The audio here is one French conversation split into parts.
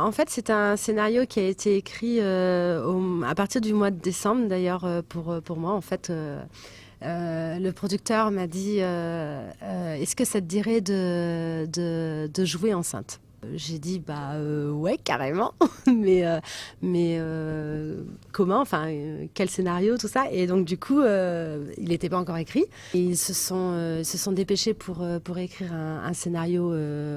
En fait, c'est un scénario qui a été écrit à partir du mois de décembre, d'ailleurs, pour moi. En fait, le producteur m'a dit est-ce que ça te dirait de jouer enceinte? J'ai dit ouais, carrément, mais comment, enfin quel scénario, tout ça. Et donc du coup il n'était pas encore écrit et ils se sont dépêchés pour écrire un scénario.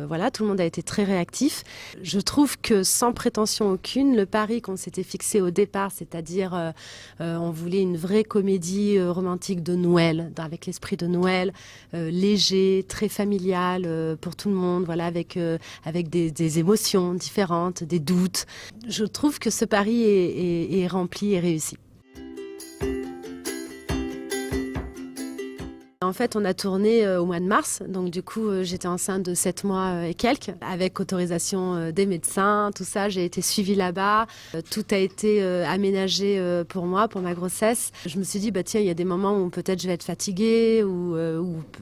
Voilà, tout le monde a été très réactif. Je trouve que sans prétention aucune, le pari qu'on s'était fixé au départ, c'est-à-dire on voulait une vraie comédie romantique de Noël, avec l'esprit de Noël, léger, très familial pour tout le monde, voilà, avec des émotions différentes, des doutes. Je trouve que ce pari est rempli et réussi. En fait, on a tourné au mois de mars, donc du coup, j'étais enceinte de 7 mois et quelques, avec autorisation des médecins, tout ça. J'ai été suivie là-bas. Tout a été aménagé pour moi, pour ma grossesse. Je me suis dit, tiens, il y a des moments où peut-être je vais être fatiguée ou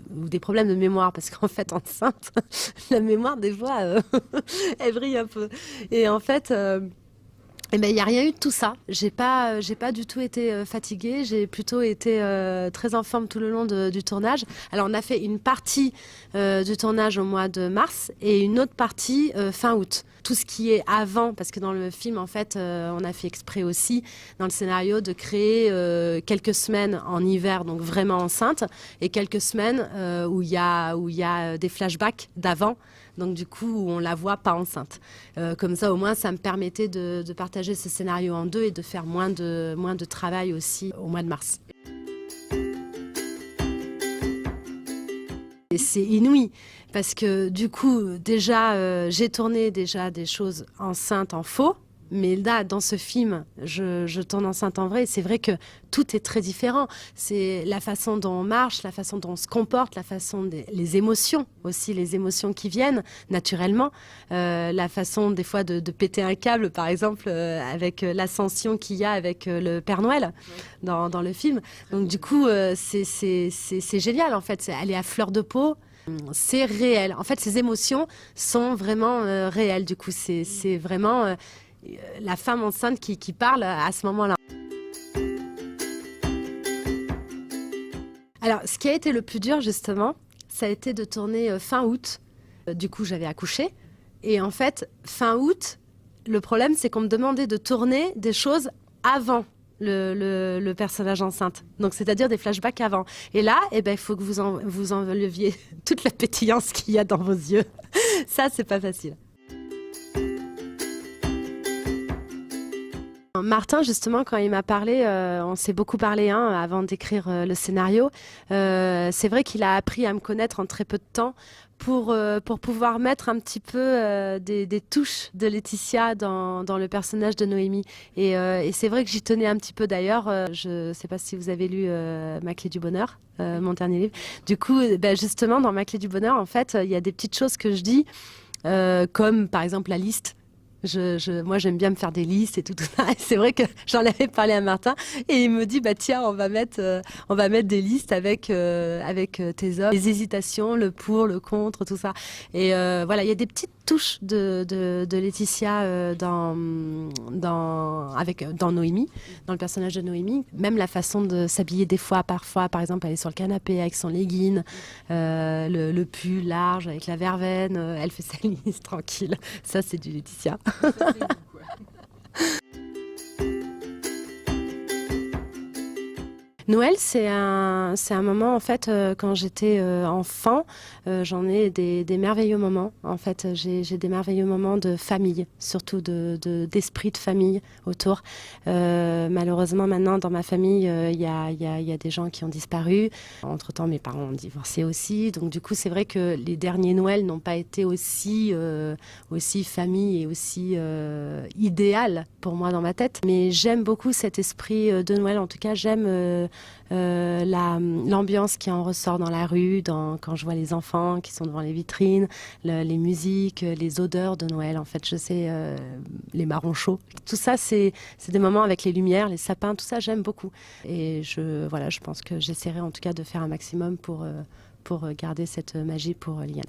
des problèmes de mémoire, parce qu'en fait, enceinte, la mémoire, des fois, elle brille un peu. Et en fait... il n'y a rien eu de tout ça. J'ai pas du tout été fatiguée. J'ai plutôt été très en forme tout le long du tournage. Alors, on a fait une partie du tournage au mois de mars et une autre partie fin août. Tout ce qui est avant, parce que dans le film, en fait, on a fait exprès aussi, dans le scénario, de créer quelques semaines en hiver, donc vraiment enceinte, et quelques semaines où il y a des flashbacks d'avant. Donc du coup, on la voit pas enceinte. Comme ça, au moins, ça me permettait de partager ce scénario en deux et de faire moins de travail aussi au mois de mars. Et c'est inouï, parce que du coup, déjà, j'ai tourné déjà des choses enceintes en faux. Mais là, dans ce film, je tourne enceinte en vrai. Et c'est vrai que tout est très différent. C'est la façon dont on marche, la façon dont on se comporte, la façon les émotions aussi, les émotions qui viennent naturellement. La façon des fois de péter un câble, par exemple, avec l'ascension qu'il y a avec le Père Noël dans le film. Donc du coup, c'est génial en fait. Elle est à fleur de peau. C'est réel. En fait, ces émotions sont vraiment réelles. Du coup, c'est vraiment... la femme enceinte qui parle à ce moment-là. Alors, ce qui a été le plus dur, justement, ça a été de tourner fin août. Du coup, j'avais accouché. Et en fait, fin août, le problème, c'est qu'on me demandait de tourner des choses avant le personnage enceinte. Donc, c'est-à-dire des flashbacks avant. Et là, il faut que vous enleviez toute la pétillance qu'il y a dans vos yeux. Ça, c'est pas facile. Martin, justement, quand il m'a parlé, on s'est beaucoup parlé avant d'écrire le scénario. C'est vrai qu'il a appris à me connaître en très peu de temps pour pouvoir mettre un petit peu des touches de Laetitia dans le personnage de Noémie. Et c'est vrai que j'y tenais un petit peu d'ailleurs. Je ne sais pas si vous avez lu Ma clé du bonheur, mon dernier livre. Du coup, justement, dans Ma clé du bonheur, en fait, il y a des petites choses que je dis, comme par exemple la liste. Moi, j'aime bien me faire des listes et tout ça. Et c'est vrai que j'en avais parlé à Martin et il me dit, tiens, on va mettre des listes avec tes hommes, les hésitations, le pour, le contre, tout ça. Et voilà, il y a des petites touches de Laetitia dans Noémie, dans le personnage de Noémie. Même la façon de s'habiller parfois, par exemple, elle est sur le canapé avec son legging, le pull large avec la verveine, elle fait sa liste tranquille. Ça, c'est du Laetitia. Noël, c'est un moment, en fait, quand j'étais enfant, j'en ai des merveilleux moments. En fait, j'ai des merveilleux moments de famille, surtout d'esprit de famille autour. Malheureusement, maintenant, dans ma famille, il y a des gens qui ont disparu. Entre-temps, mes parents ont divorcé aussi. Donc, du coup, c'est vrai que les derniers Noëls n'ont pas été aussi famille et aussi idéal pour moi dans ma tête. Mais j'aime beaucoup cet esprit de Noël. En tout cas, j'aime l'ambiance qui en ressort dans la rue, quand je vois les enfants qui sont devant les vitrines, les musiques, les odeurs de Noël. En fait, je sais, les marrons chauds. Tout ça, c'est des moments avec les lumières, les sapins, tout ça, j'aime beaucoup. Et je pense que j'essaierai en tout cas de faire un maximum pour garder cette magie pour Liana.